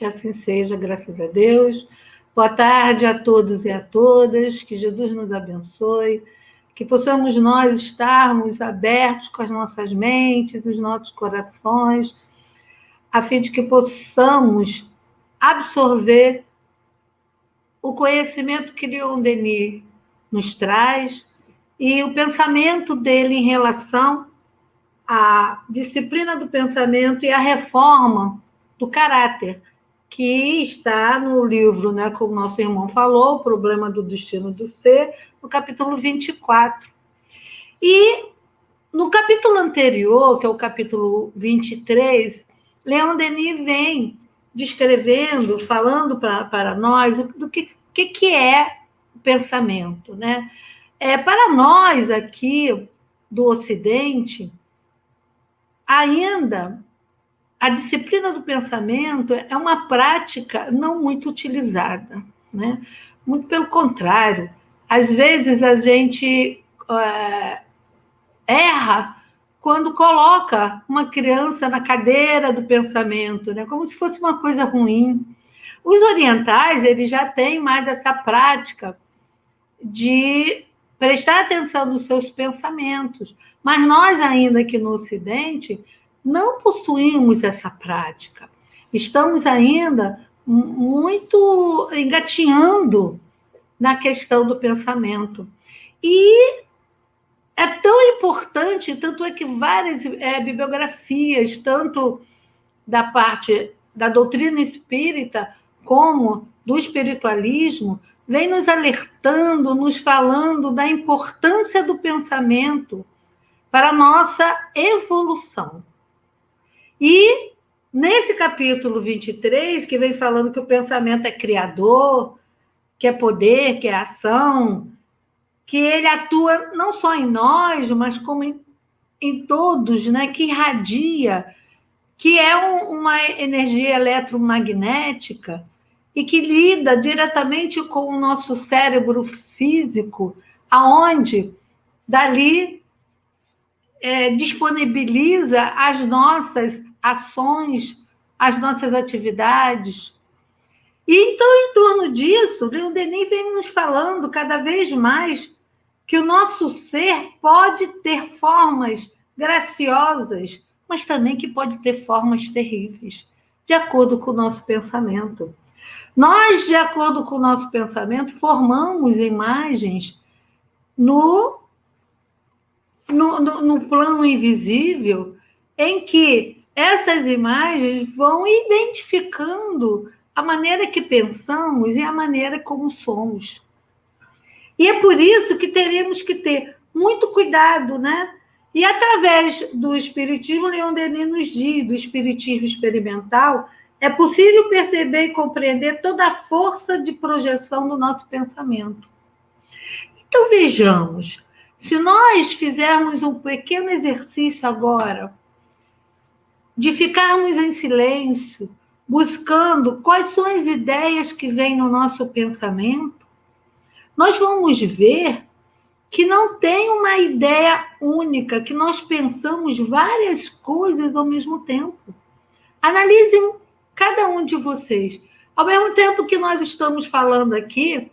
Que assim seja, graças a Deus. Boa tarde a todos e a todas, que Jesus nos abençoe, que possamos nós estarmos abertos com as nossas mentes, os nossos corações, a fim de que possamos absorver o conhecimento que Leon Denis nos traz e o pensamento dele em relação à disciplina do pensamento e à reforma do caráter, que está no livro, né, como o nosso irmão falou, O Problema do Destino do Ser, no capítulo 24. E no capítulo anterior, que é o capítulo 23, Leon Denis vem descrevendo, falando para nós do que é o pensamento, né? Para nós aqui do Ocidente, ainda a disciplina do pensamento é uma prática não muito utilizada, né? Muito pelo contrário. Às vezes a gente erra quando coloca uma criança na cadeira do pensamento, né? Como se fosse uma coisa ruim. Os orientais, eles já têm mais essa prática de prestar atenção nos seus pensamentos, mas nós ainda aqui no Ocidente não possuímos essa prática. Estamos ainda muito engatinhando na questão do pensamento. E é tão importante, tanto é que várias bibliografias, tanto da parte da doutrina espírita como do espiritualismo, vem nos alertando, nos falando da importância do pensamento para a nossa evolução. E nesse capítulo 23, que vem falando que o pensamento é criador, que é poder, que é ação, que ele atua não só em nós, mas como em todos, né? Que irradia, que é uma energia eletromagnética e que lida diretamente com o nosso cérebro físico, aonde dali disponibiliza as nossas ações, as nossas atividades. E então, em torno disso, Leon Denis vem nos falando cada vez mais que o nosso ser pode ter formas graciosas, mas também que pode ter formas terríveis, de acordo com o nosso pensamento. Nós, de acordo com o nosso pensamento, formamos imagens no plano invisível, em que essas imagens vão identificando a maneira que pensamos e a maneira como somos. E é por isso que teremos que ter muito cuidado, né? E através do Espiritismo, Leon Denis nos diz, do Espiritismo experimental, é possível perceber e compreender toda a força de projeção do nosso pensamento. Então, vejamos, se nós fizermos um pequeno exercício agora, de ficarmos em silêncio, buscando quais são as ideias que vêm no nosso pensamento, nós vamos ver que não tem uma ideia única, que nós pensamos várias coisas ao mesmo tempo. Analisem cada um de vocês. Ao mesmo tempo que nós estamos falando aqui,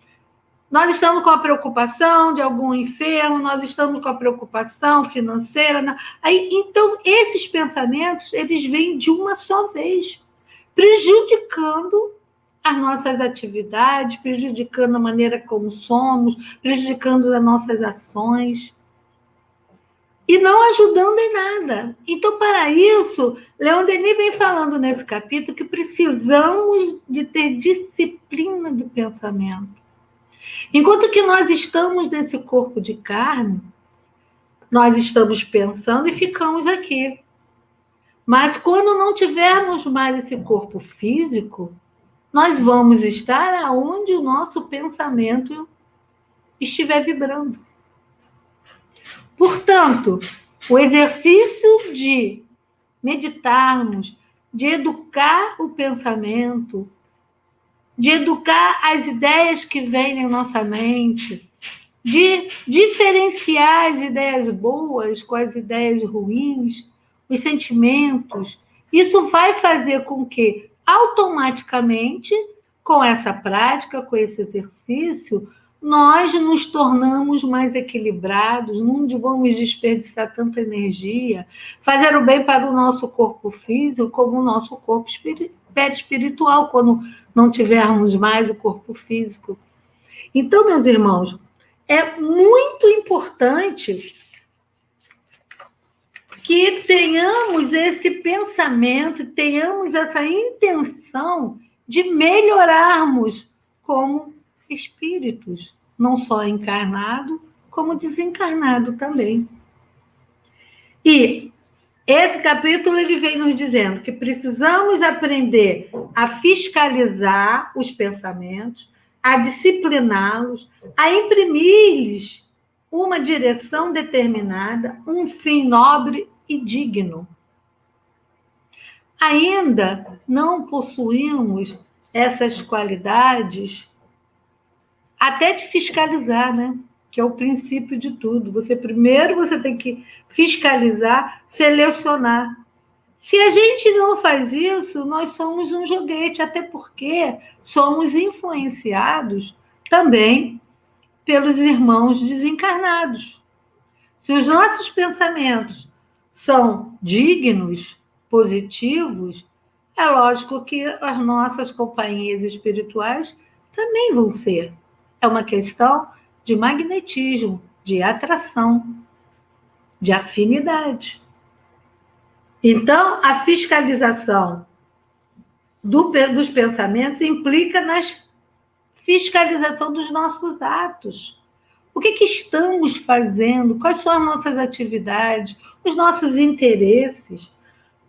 nós estamos com a preocupação de algum enfermo, nós estamos com a preocupação financeira. Então, esses pensamentos, eles vêm de uma só vez, prejudicando as nossas atividades, prejudicando a maneira como somos, prejudicando as nossas ações e não ajudando em nada. Então, para isso, Leon Denis vem falando nesse capítulo que precisamos de ter disciplina do pensamento. Enquanto que nós estamos nesse corpo de carne, nós estamos pensando e ficamos aqui. Mas quando não tivermos mais esse corpo físico, nós vamos estar aonde o nosso pensamento estiver vibrando. Portanto, o exercício de meditarmos, de educar o pensamento, de educar as ideias que vêm na nossa mente, de diferenciar as ideias boas com as ideias ruins, os sentimentos, isso vai fazer com que automaticamente, com essa prática, com esse exercício, nós nos tornamos mais equilibrados, não vamos desperdiçar tanta energia, fazer o bem para o nosso corpo físico, como o nosso corpo espiritual, quando não tivermos mais o corpo físico. Então, meus irmãos, é muito importante que tenhamos esse pensamento, tenhamos essa intenção de melhorarmos como espíritos, não só encarnado, como desencarnado também. E esse capítulo ele vem nos dizendo que precisamos aprender a fiscalizar os pensamentos, a discipliná-los, a imprimir-lhes uma direção determinada, um fim nobre e digno. Ainda não possuímos essas qualidades até de fiscalizar, né? Que é o princípio de tudo. Primeiro você tem que fiscalizar, selecionar. Se a gente não faz isso, nós somos um joguete, até porque somos influenciados também pelos irmãos desencarnados. Se os nossos pensamentos são dignos, positivos, é lógico que as nossas companhias espirituais também vão ser. É uma questão de magnetismo, de atração, de afinidade. Então, a fiscalização dos pensamentos implica na fiscalização dos nossos atos. O que estamos fazendo? Quais são as nossas atividades? Os nossos interesses?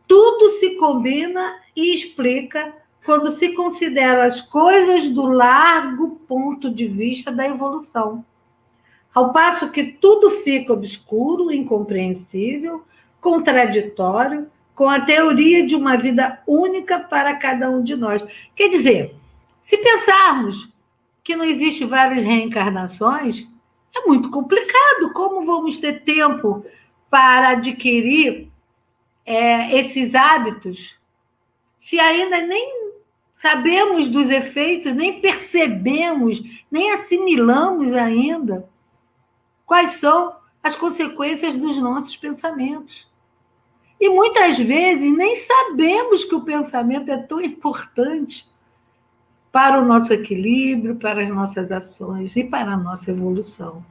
Tudo se combina e explica quando se considera as coisas do largo ponto de vista da evolução. Ao passo que tudo fica obscuro, incompreensível, contraditório, com a teoria de uma vida única para cada um de nós. Quer dizer, se pensarmos que não existem várias reencarnações, é muito complicado. Como vamos ter tempo para adquirir esses hábitos, se ainda nem sabemos dos efeitos, nem percebemos, nem assimilamos ainda quais são as consequências dos nossos pensamentos? E muitas vezes nem sabemos que o pensamento é tão importante para o nosso equilíbrio, para as nossas ações e para a nossa evolução.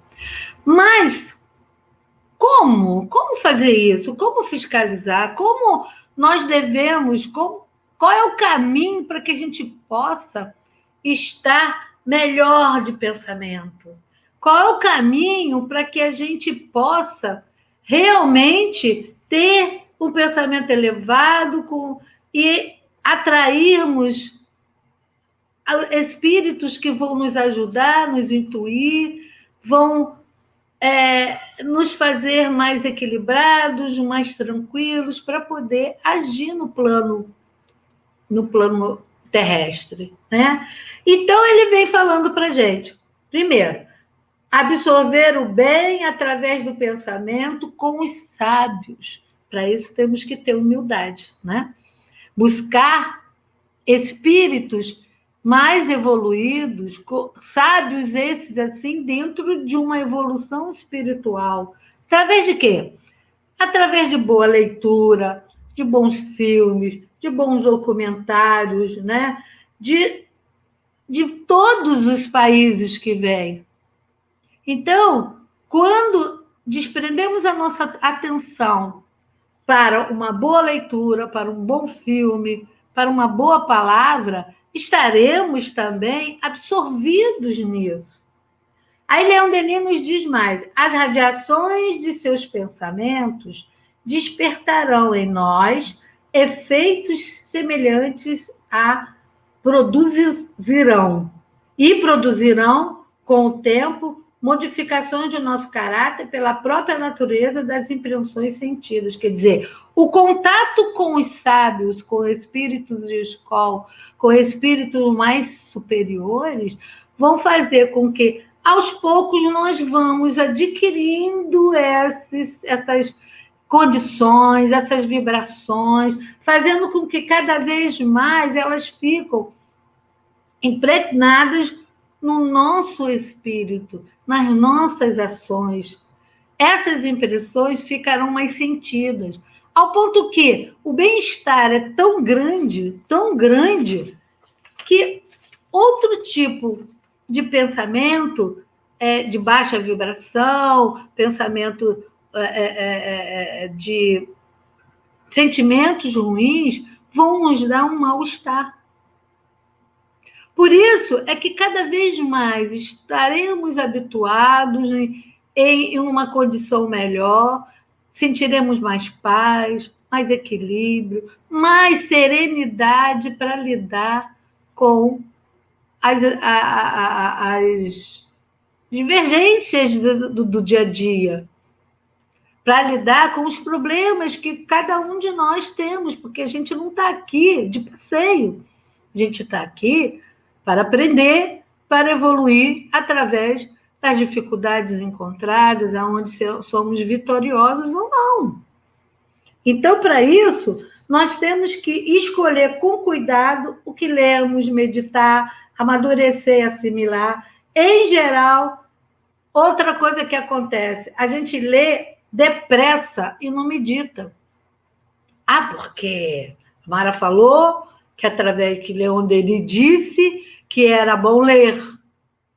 Mas como fazer isso? Como fiscalizar? Como nós devemos? Qual é o caminho para que a gente possa estar melhor de pensamento? Qual é o caminho para que a gente possa realmente ter um pensamento elevado e atrairmos espíritos que vão nos ajudar, nos intuir, vão nos fazer mais equilibrados, mais tranquilos, para poder agir no plano terrestre, né? Então, ele vem falando para a gente, primeiro, absorver o bem através do pensamento com os sábios. Para isso, temos que ter humildade, né? Buscar espíritos mais evoluídos, sábios esses assim, dentro de uma evolução espiritual. Através de quê? Através de boa leitura, de bons filmes, de bons documentários, né? De todos os países que vêm. Então, quando desprendemos a nossa atenção para uma boa leitura, para um bom filme, para uma boa palavra, estaremos também absorvidos nisso. Aí Leon Denis nos diz mais: as radiações de seus pensamentos despertarão em nós efeitos semelhantes a produzirão com o tempo modificações de nosso caráter pela própria natureza das impressões sentidas. Quer dizer, o contato com os sábios, com espíritos de escola, com espíritos mais superiores, vão fazer com que, aos poucos, nós vamos adquirindo essas condições, essas vibrações, fazendo com que cada vez mais elas ficam impregnadas no nosso espírito, nas nossas ações. Essas impressões ficarão mais sentidas, ao ponto que o bem-estar é tão grande, que outro tipo de pensamento de baixa vibração, pensamento de sentimentos ruins, vão nos dar um mal-estar. Por isso é que cada vez mais estaremos habituados em uma condição melhor, sentiremos mais paz, mais equilíbrio, mais serenidade para lidar com as divergências do dia a dia, para lidar com os problemas que cada um de nós temos, porque a gente não está aqui de passeio, a gente está aqui para aprender, para evoluir através das dificuldades encontradas, aonde somos vitoriosos ou não. Então, para isso, nós temos que escolher com cuidado o que lemos, meditar, amadurecer, assimilar. Em geral, outra coisa que acontece, a gente lê depressa e não medita. Porque a Mara falou que através que Leon Denis disse que era bom ler,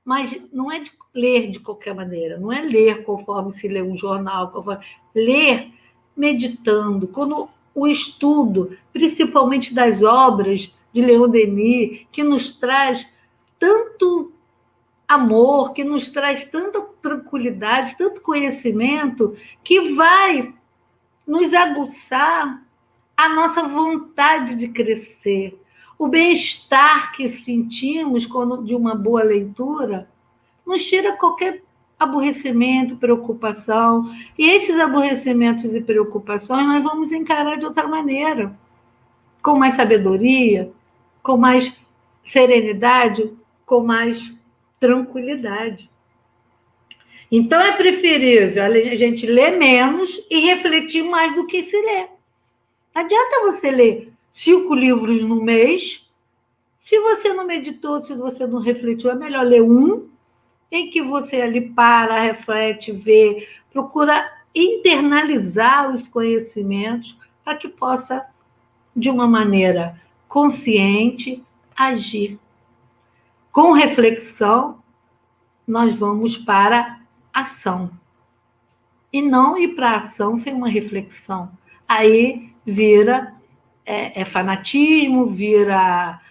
mas não é de ler de qualquer maneira, não é ler conforme se lê um jornal, ler meditando, quando o estudo, principalmente das obras de Leon Denis, que nos traz tanto amor, que nos traz tanta tranquilidade, tanto conhecimento, que vai nos aguçar a nossa vontade de crescer. O bem-estar que sentimos quando de uma boa leitura nos tira qualquer aborrecimento, preocupação. E esses aborrecimentos e preocupações nós vamos encarar de outra maneira, com mais sabedoria, com mais serenidade, com mais tranquilidade. Então, é preferível a gente ler menos e refletir mais do que se ler. Não adianta você ler 5 livros no mês, se você não meditou, se você não refletiu, é melhor ler um, em que você ali para, reflete, vê, procura internalizar os conhecimentos para que possa, de uma maneira consciente, agir. Com reflexão, nós vamos para a ação. E não ir para a ação sem uma reflexão. Aí vira fanatismo, vira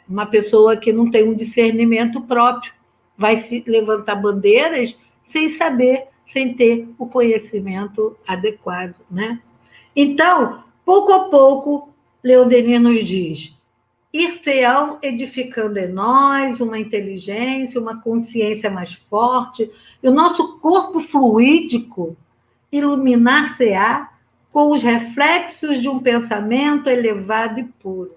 uma pessoa que não tem um discernimento próprio. Vai se levantar bandeiras sem saber, sem ter o conhecimento adequado, né? Então, pouco a pouco, Leon Denis nos diz: ir-se-ão edificando em nós uma inteligência, uma consciência mais forte, e o nosso corpo fluídico iluminar-se-á com os reflexos de um pensamento elevado e puro.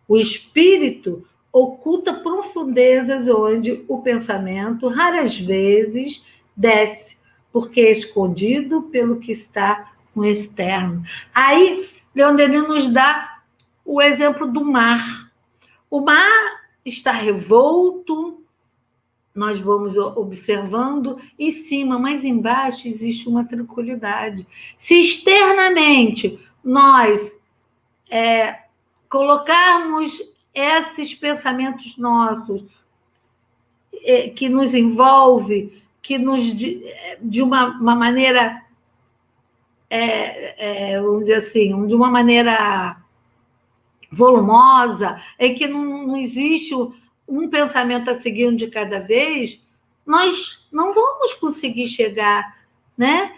O espírito oculta profundezas onde o pensamento raras vezes desce, porque é escondido pelo que está no externo. Aí, Leon Denis nos dá o exemplo do mar. O mar está revolto, nós vamos observando em cima, mas embaixo existe uma tranquilidade. Se externamente nós colocarmos esses pensamentos nossos que nos envolve, que nos de uma maneira, vamos dizer assim, de uma maneira volumosa, em que não existe um pensamento a seguir de cada vez, nós não vamos conseguir chegar, né,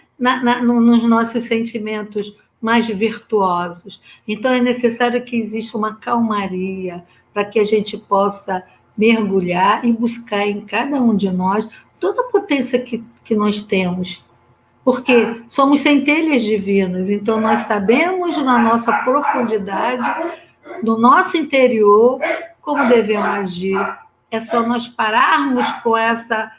nos nossos sentimentos mais virtuosos. Então, é necessário que exista uma calmaria para que a gente possa mergulhar e buscar em cada um de nós toda a potência que nós temos. Porque somos centelhas divinas, então nós sabemos na nossa profundidade, no nosso interior, como devemos agir. É só nós pararmos com essa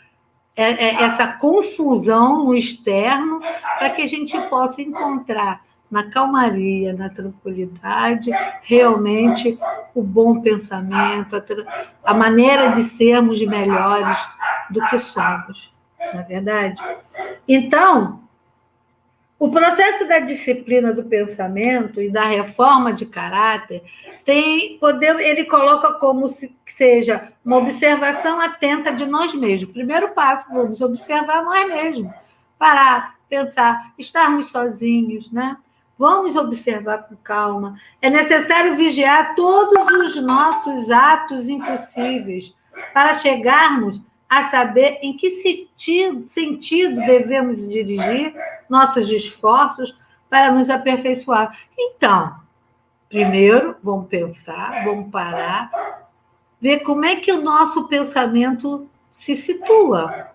essa confusão no externo, para que a gente possa encontrar na calmaria, na tranquilidade, realmente o bom pensamento, a maneira de sermos melhores do que somos, não é verdade? Então, o processo da disciplina do pensamento e da reforma de caráter ele coloca como se seja uma observação atenta de nós mesmos. Primeiro passo, vamos observar nós mesmos, parar, pensar, estarmos sozinhos, né? Vamos observar com calma. É necessário vigiar todos os nossos atos impossíveis para chegarmos a saber em que sentido devemos dirigir nossos esforços para nos aperfeiçoar. Então, primeiro, vamos pensar, vamos parar, ver como é que o nosso pensamento se situa,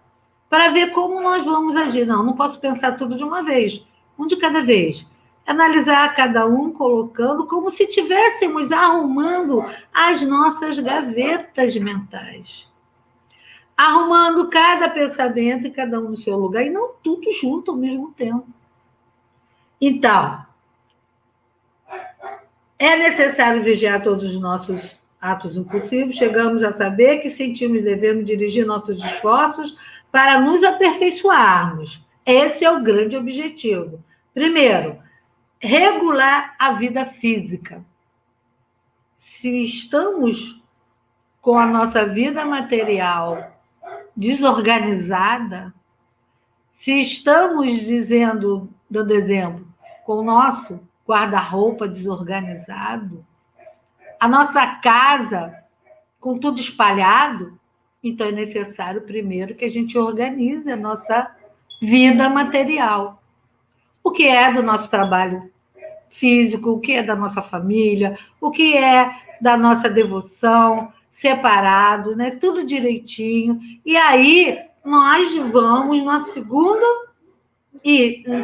para ver como nós vamos agir. Não posso pensar tudo de uma vez, um de cada vez. Analisar cada um, colocando como se estivéssemos arrumando as nossas gavetas mentais. Arrumando cada pensamento e cada um no seu lugar, e não tudo junto ao mesmo tempo. Então, é necessário vigiar todos os nossos atos impulsivos. Chegamos a saber que sentimos e devemos dirigir nossos esforços para nos aperfeiçoarmos. Esse é o grande objetivo. Primeiro, regular a vida física. Se estamos com a nossa vida material desorganizada, se estamos dando exemplo, com o nosso guarda-roupa desorganizado, a nossa casa com tudo espalhado, então é necessário primeiro que a gente organize a nossa vida material. O que é do nosso trabalho físico, o que é da nossa família, o que é da nossa devoção, separado, né? Tudo direitinho. E aí nós vamos no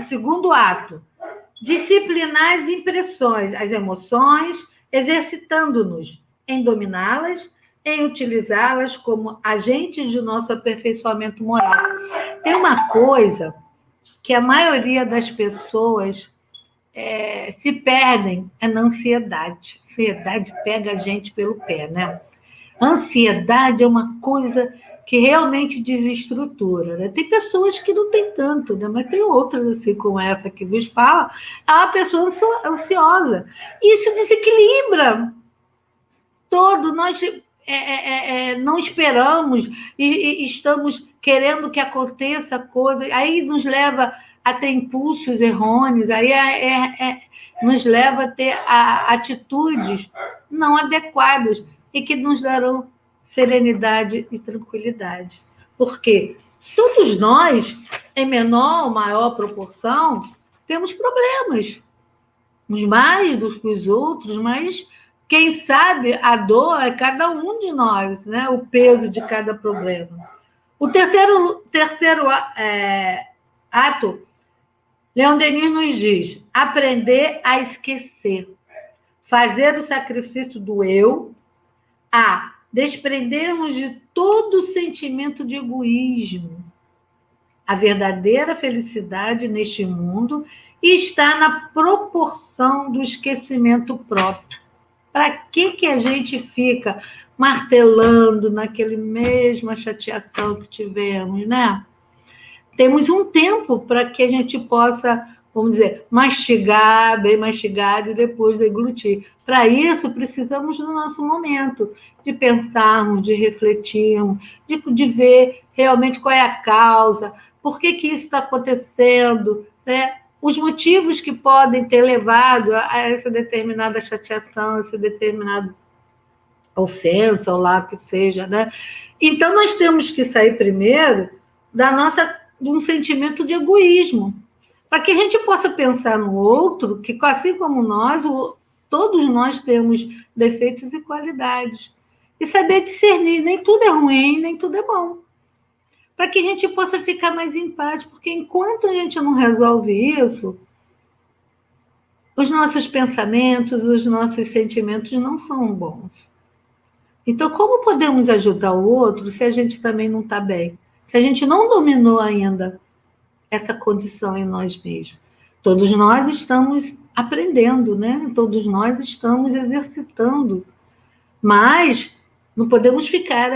segundo ato, disciplinar as impressões, as emoções, exercitando-nos em dominá-las, em utilizá-las como agentes de nosso aperfeiçoamento moral. Tem uma coisa que a maioria das pessoas se perdem, é na ansiedade. A ansiedade pega a gente pelo pé, né? A ansiedade é uma coisa que realmente desestrutura, né? Tem pessoas que não têm tanto, né? Mas tem outras, assim como essa que vos fala, é uma pessoa ansiosa. Isso desequilibra todo. Nós não esperamos e estamos querendo que aconteça coisa, aí nos leva a ter impulsos errôneos, aí nos leva a ter atitudes não adequadas e que nos darão serenidade e tranquilidade. Porque todos nós, em menor ou maior proporção, temos problemas, uns mais do que os outros, mas quem sabe a dor é cada um de nós, né? O peso de cada problema. O terceiro ato, Leon Denis nos diz: aprender a esquecer, fazer o sacrifício do eu, a desprendermos de todo sentimento de egoísmo. A verdadeira felicidade neste mundo está na proporção do esquecimento próprio. Para que a gente fica martelando naquele mesma chateação que tivemos, né? Temos um tempo para que a gente possa, vamos dizer, mastigar, bem mastigado, e depois deglutir. Para isso, precisamos do nosso momento, de pensarmos, de refletirmos, de ver realmente qual é a causa, por que isso está acontecendo, né? Os motivos que podem ter levado a essa determinada chateação, essa determinada ofensa, ou lá que seja, né? Então, nós temos que sair primeiro de um sentimento de egoísmo, para que a gente possa pensar no outro, que assim como nós, todos nós temos defeitos e qualidades, e saber discernir, nem tudo é ruim, nem tudo é bom, para que a gente possa ficar mais em paz, porque enquanto a gente não resolve isso, os nossos pensamentos, os nossos sentimentos não são bons. Então, como podemos ajudar o outro se a gente também não está bem? se a gente não dominou ainda essa condição em nós mesmos. Todos nós estamos aprendendo, né? Todos nós estamos exercitando, mas não podemos ficar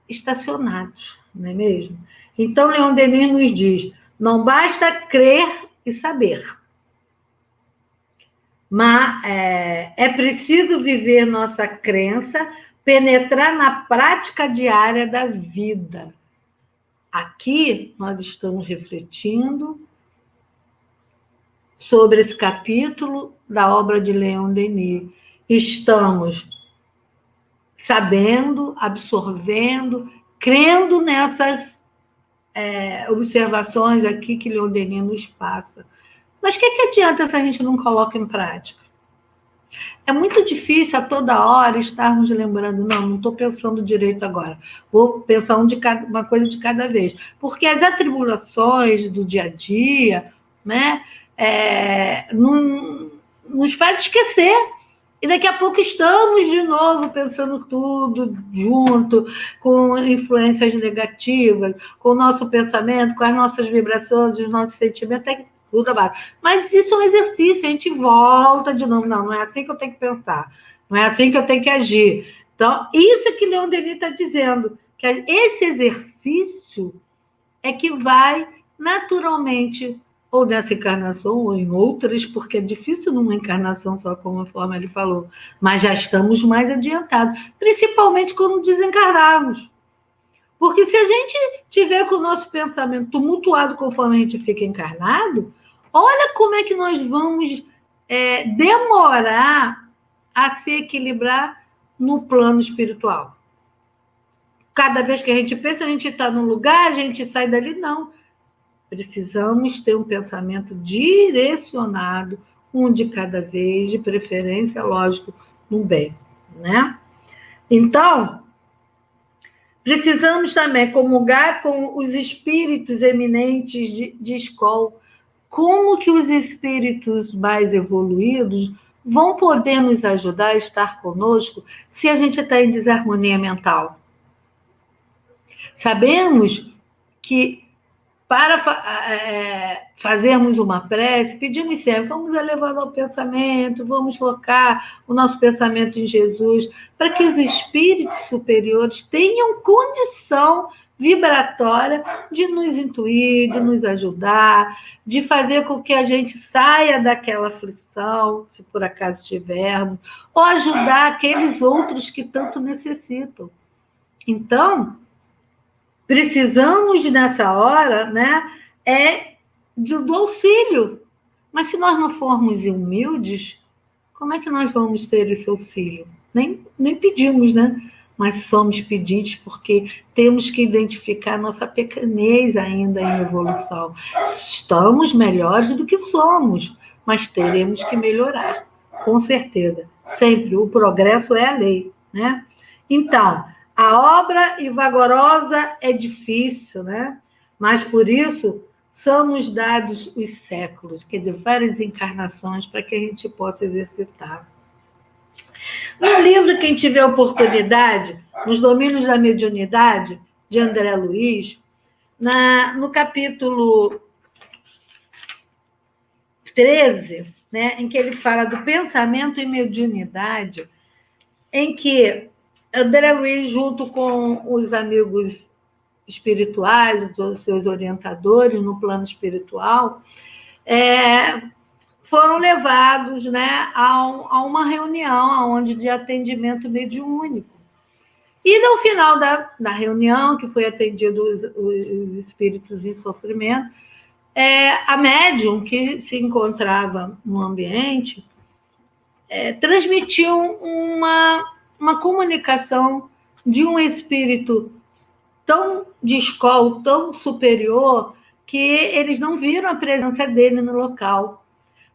estacionados, não é mesmo? Então, Leon Denis nos diz, não basta crer e saber, mas é preciso viver nossa crença, penetrar na prática diária da vida. Aqui nós estamos refletindo sobre esse capítulo da obra de Leon Denis. Estamos sabendo, absorvendo, crendo nessas observações aqui que Leon Denis nos passa. Mas o que adianta se a gente não coloca em prática? É muito difícil a toda hora estarmos lembrando, não estou pensando direito agora, vou pensar uma coisa de cada vez. Porque as atribulações do dia a dia, né, nos faz esquecer. E daqui a pouco estamos de novo pensando tudo junto, com influências negativas, com o nosso pensamento, com as nossas vibrações, os nossos sentimentos, até tudo abaixo. Mas isso é um exercício, a gente volta de novo. Não é assim que eu tenho que pensar, não é assim que eu tenho que agir. Então, isso é que Leon Denis está dizendo, que esse exercício é que vai naturalmente, ou nessa encarnação, ou em outras, porque é difícil numa encarnação só, conforme ele falou, mas já estamos mais adiantados, principalmente quando desencarnarmos. Porque se a gente tiver com o nosso pensamento tumultuado conforme a gente fica encarnado, olha como é que nós vamos demorar a se equilibrar no plano espiritual. Cada vez que a gente pensa, a gente está num lugar, a gente sai dali, não. Precisamos ter um pensamento direcionado, um de cada vez, de preferência, lógico, no bem, né? Então, precisamos também comungar com os espíritos eminentes de escola. Como que os espíritos mais evoluídos vão poder nos ajudar a estar conosco se a gente está em desarmonia mental? Sabemos que para fazermos uma prece, pedimos sempre, vamos elevando ao pensamento, vamos focar o nosso pensamento em Jesus, para que os espíritos superiores tenham condição vibratória de nos intuir, de nos ajudar, de fazer com que a gente saia daquela aflição, se por acaso estivermos, ou ajudar aqueles outros que tanto necessitam. Então, precisamos nessa hora, né, do auxílio. Mas se nós não formos humildes, como é que nós vamos ter esse auxílio? Nem pedimos, né? Mas somos pedintes porque temos que identificar nossa pequenez ainda em evolução. Estamos melhores do que somos, mas teremos que melhorar, com certeza. Sempre, o progresso é a lei, né? Então, a obra vagarosa é difícil, né? Mas por isso são-nos dados os séculos, quer dizer, várias encarnações para que a gente possa exercitar. No livro, quem tiver oportunidade, Nos Domínios da Mediunidade, de André Luiz, no capítulo 13, né, em que ele fala do pensamento e mediunidade, em que André Luiz, junto com os amigos espirituais, os seus orientadores no plano espiritual, foram levados, né, a uma reunião de atendimento mediúnico. E no final da reunião, que foi atendido os espíritos em sofrimento, a médium que se encontrava no ambiente transmitiu uma comunicação de um espírito tão de escola, tão superior, que eles não viram a presença dele no local,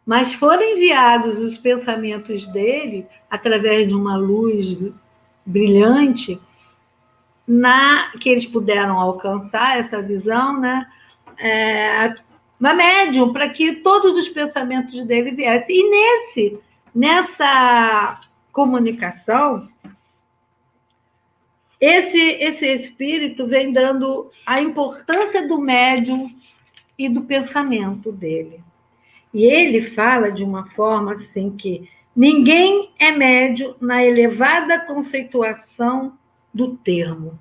mas foram enviados os pensamentos dele através de uma luz brilhante, que eles puderam alcançar essa visão, né? Na médium, para que todos os pensamentos dele viessem. E nessa comunicação, Esse espírito vem dando a importância do médium e do pensamento dele. E ele fala de uma forma assim que ninguém é médium na elevada conceituação do termo.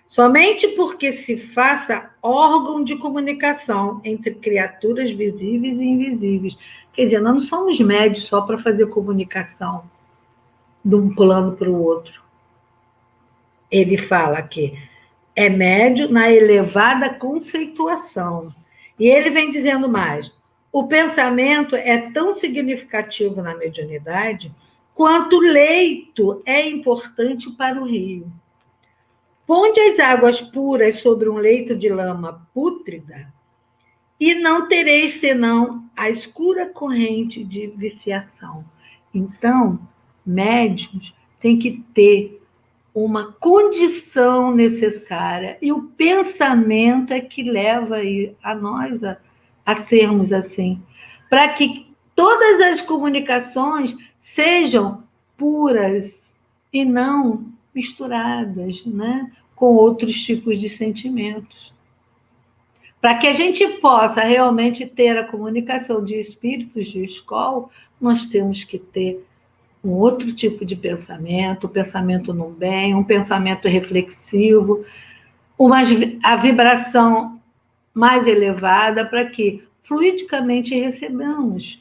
Somente porque se faça órgão de comunicação entre criaturas visíveis e invisíveis. Quer dizer, nós não somos médios só para fazer comunicação de um plano para o outro. Ele fala que é médio na elevada conceituação. E ele vem dizendo mais: o pensamento é tão significativo na mediunidade quanto o leito é importante para o rio. Ponde as águas puras sobre um leito de lama pútrida e não tereis senão a escura corrente de viciação. Então, médiuns têm que ter uma condição necessária, e o pensamento é que leva a nós a sermos assim, para que todas as comunicações sejam puras e não misturadas, né, com outros tipos de sentimentos. Para que a gente possa realmente ter a comunicação de espíritos de escola, nós temos que ter um outro tipo de pensamento, um pensamento no bem, um pensamento reflexivo, a vibração mais elevada, para que fluidicamente recebamos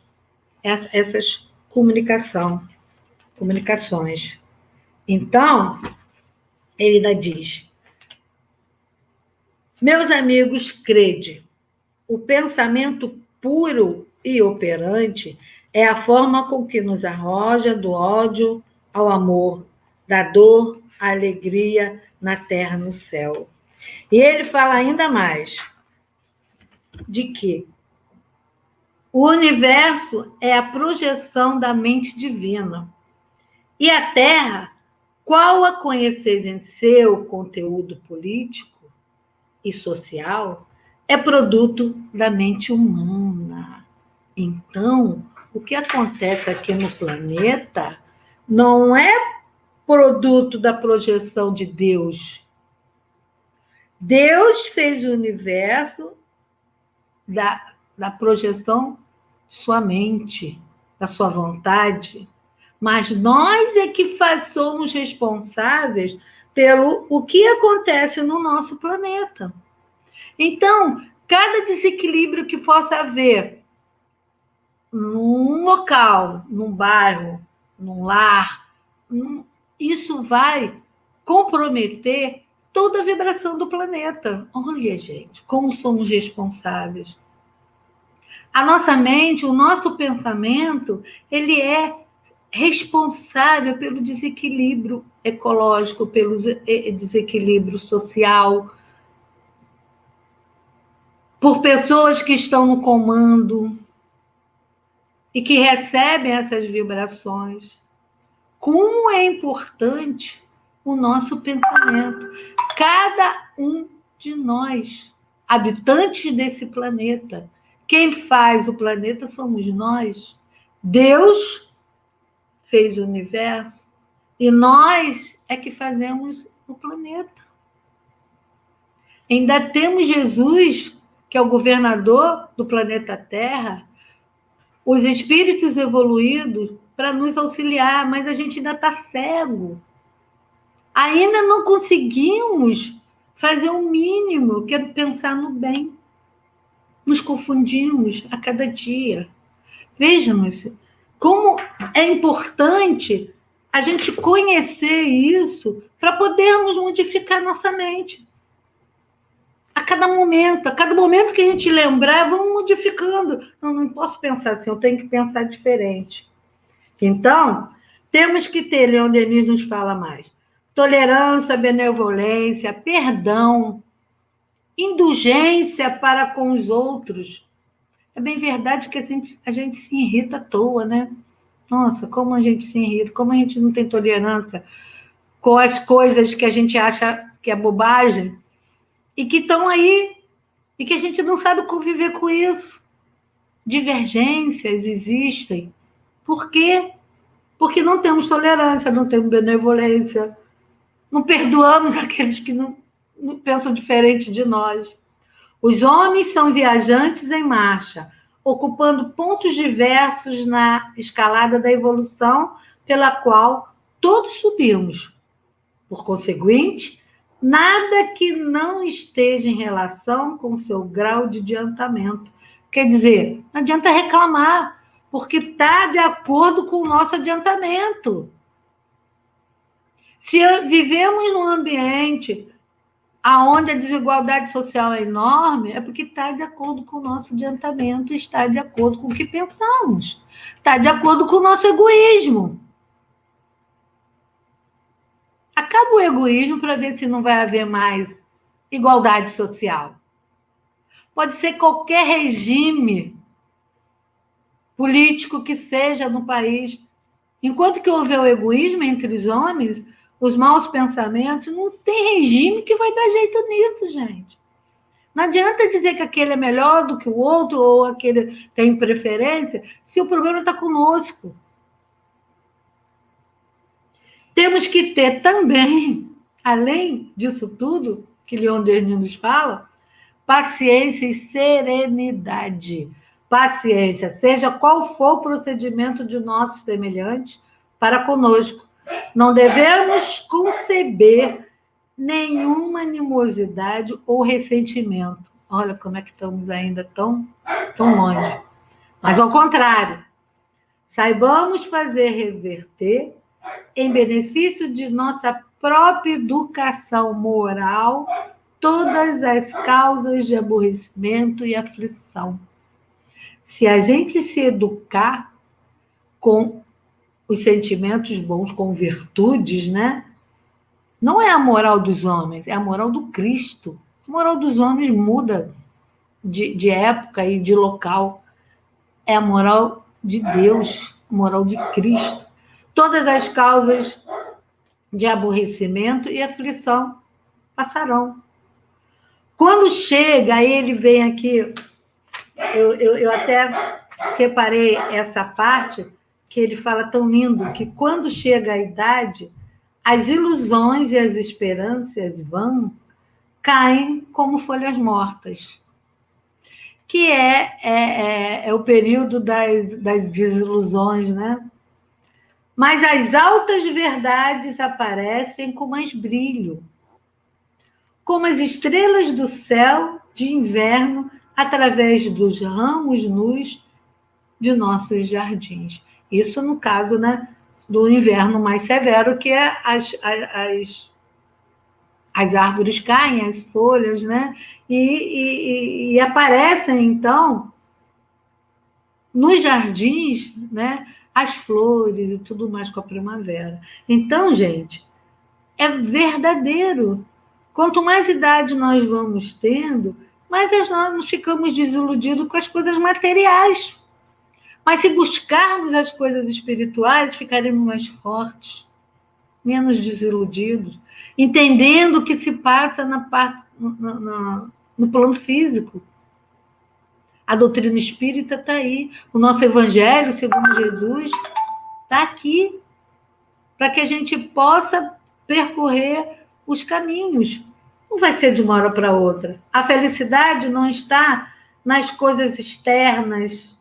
essas comunicações. Então, ele ainda diz: meus amigos, crede, o pensamento puro e operante é a forma com que nos arroja do ódio ao amor, da dor à alegria na terra e no céu. E ele fala ainda mais, de que o universo é a projeção da mente divina. E a terra, qual a conheceis em seu conteúdo político e social, é produto da mente humana. Então, o que acontece aqui no planeta não é produto da projeção de Deus. Deus fez o universo da projeção de sua mente, da sua vontade, mas nós é que somos responsáveis pelo o que acontece no nosso planeta. Então, cada desequilíbrio que possa haver num local, num bairro, num lar, isso vai comprometer toda a vibração do planeta. Olha, gente, como somos responsáveis. A nossa mente, o nosso pensamento, ele é responsável pelo desequilíbrio ecológico, pelo desequilíbrio social, por pessoas que estão no comando e que recebem essas vibrações. Como é importante o nosso pensamento. Cada um de nós, habitantes desse planeta, quem faz o planeta somos nós. Deus fez o universo e nós é que fazemos o planeta. Ainda temos Jesus, que é o governador do planeta Terra, os espíritos evoluídos para nos auxiliar, mas a gente ainda está cego. Ainda não conseguimos fazer o mínimo, que é pensar no bem. Nos confundimos a cada dia. Vejam-nos como é importante a gente conhecer isso para podermos modificar nossa mente. A cada momento que a gente lembrar, vamos modificando. Não posso pensar assim, eu tenho que pensar diferente. Então, temos que ter, Leon Denis nos fala mais, tolerância, benevolência, perdão, indulgência para com os outros. É bem verdade que a gente se irrita à toa, né? Nossa, como a gente se irrita, como a gente não tem tolerância com as coisas que a gente acha que é bobagem e que estão aí e que a gente não sabe conviver com isso. Divergências existem. Por quê? Porque não temos tolerância, não temos benevolência, Não perdoamos aqueles que não pensam diferente de nós. Os homens são viajantes em marcha, ocupando pontos diversos na escalada da evolução pela qual todos subimos. Por conseguinte, nada que não esteja em relação com seu grau de adiantamento. Quer dizer, não adianta reclamar, porque está de acordo com o nosso adiantamento. Se vivemos num ambiente onde a desigualdade social é enorme, é porque está de acordo com o nosso adiantamento, está de acordo com o que pensamos, está de acordo com o nosso egoísmo. Acaba o egoísmo para ver se não vai haver mais igualdade social. Pode ser qualquer regime político que seja no país. Enquanto que houver o egoísmo entre os homens, os maus pensamentos, não tem regime que vai dar jeito nisso, gente. Não adianta dizer que aquele é melhor do que o outro ou aquele tem preferência, se o problema está conosco. Temos que ter também, além disso tudo que Leon Denis nos fala, paciência e serenidade. Paciência, seja qual for o procedimento de nossos semelhantes para conosco. Não devemos conceber nenhuma animosidade ou ressentimento. Olha como é que estamos ainda tão longe. Mas, ao contrário, saibamos fazer reverter em benefício de nossa própria educação moral todas as causas de aborrecimento e aflição. Se a gente se educar com os sentimentos bons, com virtudes, né? Não é a moral dos homens, é a moral do Cristo. A moral dos homens muda de época e de local. É a moral de Deus, a moral de Cristo. Todas as causas de aborrecimento e aflição passarão. Quando chega, ele vem aqui, eu até separei essa parte, que ele fala tão lindo, que quando chega a idade, as ilusões e as esperanças vão, caem como folhas mortas, que é o período das desilusões, né? Mas as altas verdades aparecem com mais brilho, como as estrelas do céu de inverno através dos ramos nus de nossos jardins. Isso no caso, né, do inverno mais severo, que é as árvores caem, as folhas, né, e aparecem, então, nos jardins, né, as flores e tudo mais com a primavera. Então, gente, é verdadeiro. Quanto mais idade nós vamos tendo, mais nós ficamos desiludidos com as coisas materiais. Mas se buscarmos as coisas espirituais, ficaremos mais fortes, menos desiludidos, entendendo o que se passa no plano físico. A doutrina espírita está aí. O nosso evangelho, segundo Jesus, está aqui, para que a gente possa percorrer os caminhos. Não vai ser de uma hora para outra. A felicidade não está nas coisas externas,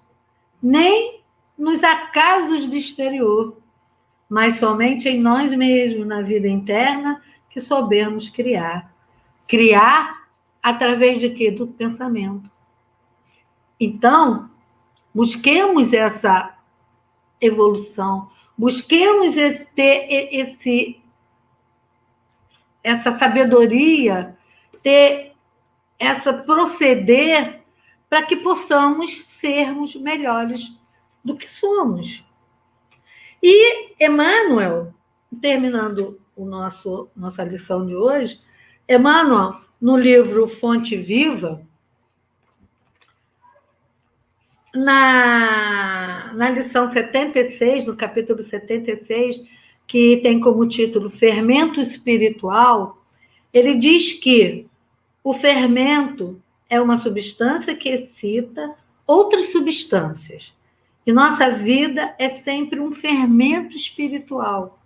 nem nos acasos do exterior, mas somente em nós mesmos, na vida interna, que soubermos criar. Criar através de quê? Do pensamento. Então, busquemos essa evolução, busquemos ter essa sabedoria, ter essa proceder para que possamos sermos melhores do que somos. E Emmanuel, terminando nossa lição de hoje, Emmanuel, no livro Fonte Viva, na lição 76, no capítulo 76, que tem como título Fermento Espiritual, ele diz que o fermento é uma substância que excita outras substâncias. E nossa vida é sempre um fermento espiritual,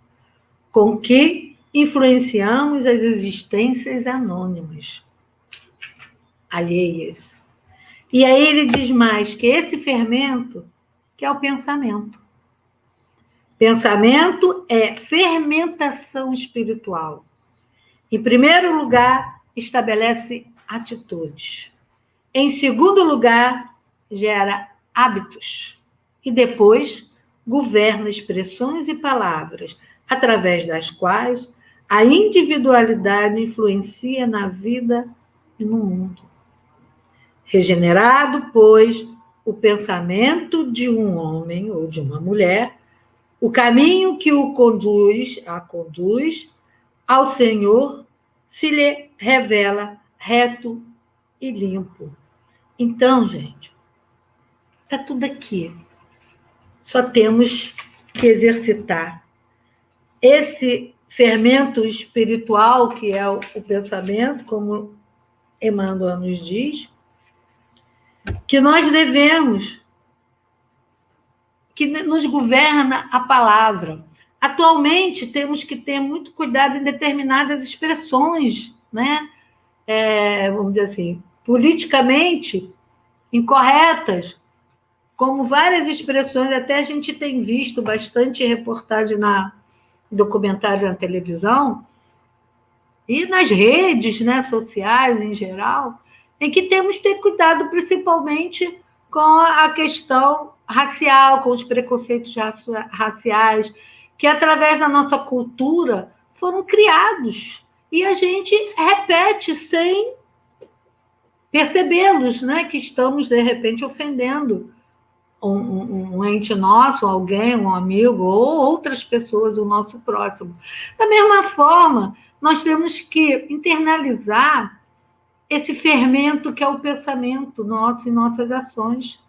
com que influenciamos as existências anônimas, alheias. E aí ele diz mais que esse fermento, que é o pensamento. Pensamento é fermentação espiritual. Em primeiro lugar, estabelece atitudes. Em segundo lugar, gera hábitos. E depois, governa expressões e palavras, através das quais a individualidade influencia na vida e no mundo. Regenerado, pois, o pensamento de um homem ou de uma mulher, o caminho que a conduz ao Senhor se lhe revela reto e limpo. Então, gente, está tudo aqui. Só temos que exercitar esse fermento espiritual que é o pensamento, como Emmanuel nos diz, que nós devemos, que nos governa a palavra. Atualmente, temos que ter muito cuidado em determinadas expressões, né? Vamos dizer assim, politicamente incorretas, como várias expressões, até a gente tem visto bastante reportagem documentário na televisão e nas redes, né, sociais em geral, em que temos que ter cuidado principalmente com a questão racial, com os preconceitos raciais, que através da nossa cultura foram criados e a gente repete sem percebê-los, né, que estamos, de repente, ofendendo um ente nosso, alguém, um amigo, ou outras pessoas do nosso próximo. Da mesma forma, nós temos que internalizar esse fermento que é o pensamento nosso e nossas ações.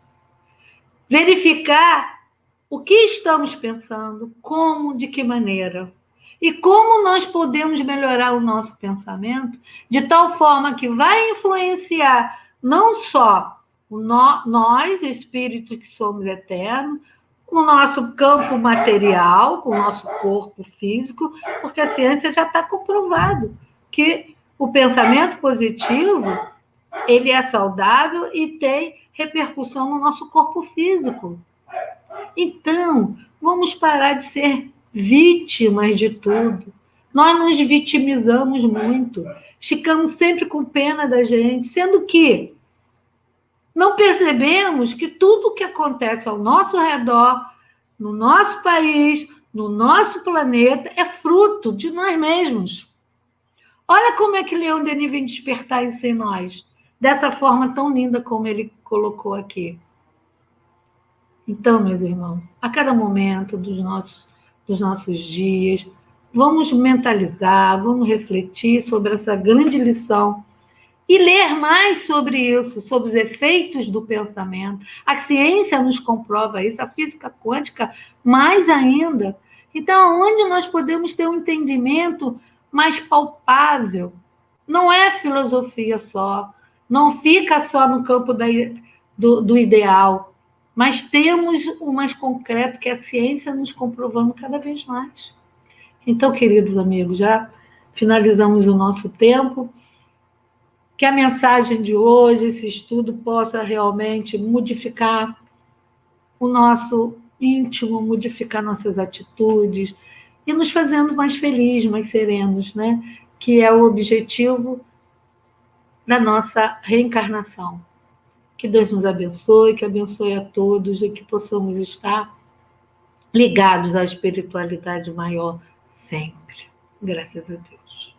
Verificar o que estamos pensando, como, de que maneira. E como nós podemos melhorar o nosso pensamento de tal forma que vai influenciar não só nós, espíritos que somos eternos, o nosso campo material, com o nosso corpo físico, porque a ciência já está comprovado que o pensamento positivo ele é saudável e tem repercussão no nosso corpo físico. Então, vamos parar de ser vítimas de tudo. Nós nos vitimizamos muito, ficamos sempre com pena da gente, sendo que não percebemos que tudo que acontece ao nosso redor, no nosso país, no nosso planeta, é fruto de nós mesmos. Olha como é que Leon Denis vem despertar isso em nós, dessa forma tão linda como ele colocou aqui. Então, meus irmãos, a cada momento dos nossos dias, vamos mentalizar, vamos refletir sobre essa grande lição e ler mais sobre isso, sobre os efeitos do pensamento. A ciência nos comprova isso, a física quântica mais ainda. Então, onde nós podemos ter um entendimento mais palpável? Não é filosofia só, não fica só no campo do ideal, mas temos o mais concreto, que é a ciência nos comprovando cada vez mais. Então, queridos amigos, já finalizamos o nosso tempo. Que a mensagem de hoje, esse estudo, possa realmente modificar o nosso íntimo, modificar nossas atitudes e nos fazendo mais felizes, mais serenos, né? Que é o objetivo da nossa reencarnação. Que Deus nos abençoe, que abençoe a todos e que possamos estar ligados à espiritualidade maior sempre. Graças a Deus.